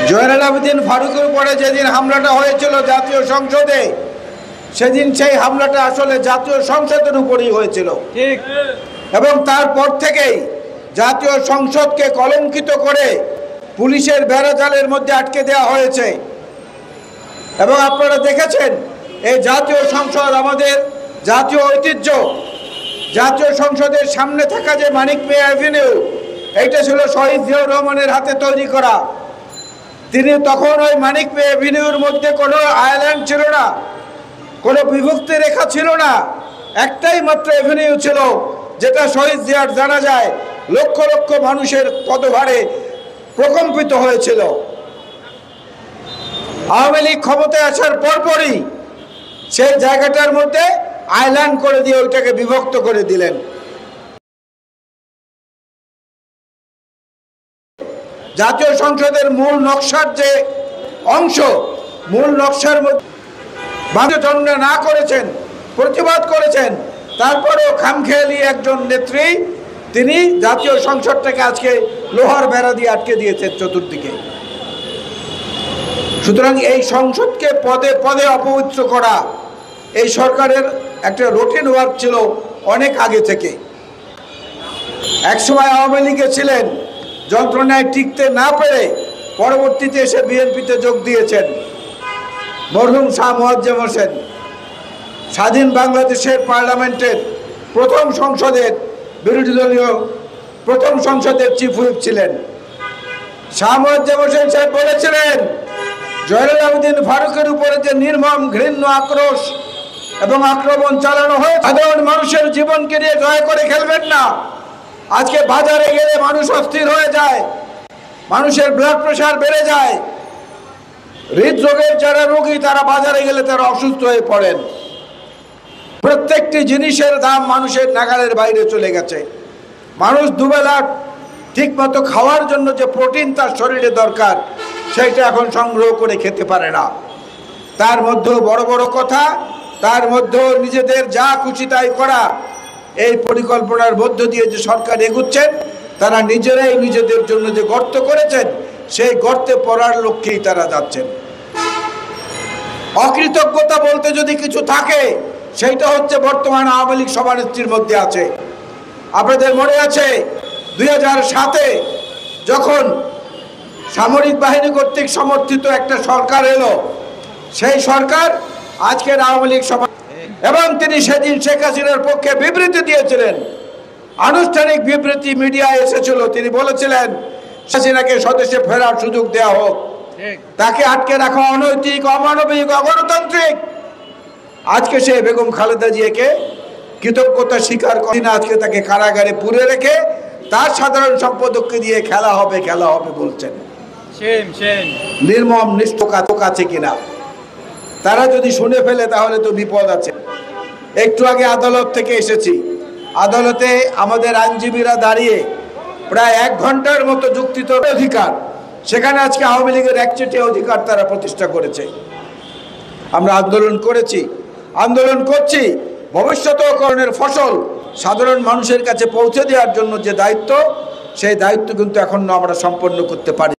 জয়নুল আবেদিন ফারুকের উপরে যেদিন হামলাটা হয়েছিল জাতীয় সংসদে, সেদিন সেই হামলাটা আসলে জাতীয় সংসদের উপরই হয়েছিল। ঠিক। এবং তারপর থেকেই জাতীয় সংসদকে কলঙ্কিত করে পুলিশের বেড়াজালের মধ্যে আটকে দেওয়া হয়েছে। এবং আপনারা দেখেছেন এই জাতীয় সংসদ আমাদের জাতীয় ঐতিহ্য। জাতীয় সংসদের সামনে থাকা যে মানিক মিয়া অ্যাভিনিউ, এইটা ছিল শহীদ জিয়াউর রহমানের হাতে তৈরি করা। তিনি তখন ওই মানিক মিয়া অ্যাভিনিউর মধ্যে কোনো আইল্যান্ড ছিল না, কোনো বিভক্তি রেখা ছিল না, একটাই মাত্র অ্যাভিনিউ ছিল, যেটা শহীদ জিয়ার জানা যায় লক্ষ লক্ষ মানুষের পদভারে প্রকম্পিত হয়েছিল। আওয়ামী লীগ ক্ষমতায় আসার পরপরই সেই জায়গাটার মধ্যে আইল্যান্ড করে দিয়ে ওইটাকে বিভক্ত করে দিলেন। জাতীয় সংসদের মূল নকশার যে অংশ, মূল নকশার মধ্যে জন্য না করেছেন, প্রতিবাদ করেছেন, তারপরেও খামখেয়ালি একজন নেত্রী তিনি জাতীয় সংসদটাকে আজকে লোহার বেড়া দিয়ে আটকে দিয়েছেন চতুর্দিকে। সুতরাং এই সংসদকে পদে পদে অপবিত্র করা এই সরকারের একটা রুটিন ওয়ার্ক ছিল অনেক আগে থেকে। একসময় আওয়ামী লীগে ছিলেন, যন্ত্রণায় টিকতে না পেরে পরবর্তীতে এসে বিএনপিতে যোগ দিয়েছেন মরহুম শাহ মোয়াজ্জেম হোসেন। স্বাধীন বাংলাদেশের পার্লামেন্টের প্রথম সংসদের বিরোধী দলীয় প্রথম সংসদের চিফ হুইপ ছিলেন। শাহ মোয়াজ্জেম হোসেন সাহেব বলেছিলেন, জয়নুল আবেদিন ফারুকের উপরে যে নির্মম ঘৃণ্য আক্রোশ এবং আক্রমণ চালানো হয়, সাধারণ মানুষের জীবনকে নিয়ে দয়া করে খেলবেন না। আজকে বাজারে গেলে মানুষ অস্থির হয়ে যায়, মানুষের ব্লাড প্রেশার বেড়ে যায়, হৃদরোগের যারা রোগী তারা বাজারে গেলে তারা অসুস্থ হয়ে পড়েন। প্রত্যেকটি জিনিসের দাম মানুষের নাগালের বাইরে চলে গেছে। মানুষ দুবেলা ঠিকমতো খাওয়ার জন্য যে প্রোটিন তার শরীরে দরকার, সেইটা এখন সংগ্রহ করে খেতে পারে না। তার মধ্যেও বড় বড় কথা, তার মধ্যেও নিজেদের যা খুশি তাই করা, এই পরিকল্পনার মধ্য দিয়ে যে সরকার এগুচ্ছেন, তারা নিজেরাই নিজেদের জন্য যে গর্ত করেছেন সেই গর্তে পড়ার লক্ষ্যেই তারা যাচ্ছেন। অকৃতজ্ঞতা বলতে যদি কিছু থাকে সেইটা হচ্ছে বর্তমান আওয়ামী লীগ সভানেত্রীর মধ্যে আছে। আপনাদের মনে আছে 2007-এ যখন সামরিক বাহিনী কর্তৃক সমর্থিত একটা সরকার এলো, সেই সরকার আজকের আওয়ামী লীগ সভা, এবং তিনি সেদিন শেখ হাসিনার পক্ষে বিবৃতি দিয়েছিলেন, আনুষ্ঠানিক বিবৃতি মিডিয়ায় এসেছিল। তিনি বলেছিলেন হাসিনাকে স্বদেশে ফেরার সুযোগ দেওয়া হোক, তাকে আটকে রাখা অনৈতিক, অমানবিক, অগণতান্ত্রিক। আজকে সে বেগম খালেদা জিয়াকে কৃতজ্ঞতা স্বীকার করে না, আজকে তাকে কারাগারে পুরে রেখে তার সাধারণ সম্পাদককে দিয়ে খেলা হবে বলছেন। নির্মম নিষ্ঠুর আছে কিনা তারা যদি শুনে ফেলে তাহলে তো বিপদ আছে। একটু আগে আদালত থেকে এসেছি, আদালতে আমাদের আইনজীবীরা দাঁড়িয়ে প্রায় 1 ঘন্টার মতো যুক্তিত অধিকার, সেখানে আজকে আওয়ামী লীগের একচেটিয়া অধিকার তারা প্রতিষ্ঠা করেছে। আমরা আন্দোলন করেছি, আন্দোলন করছি, ভবিষ্যতকরণের ফসল সাধারণ মানুষের কাছে পৌঁছে দেওয়ার জন্য যে দায়িত্ব, সেই দায়িত্ব কিন্তু এখনো আমরা সম্পন্ন করতে পারি।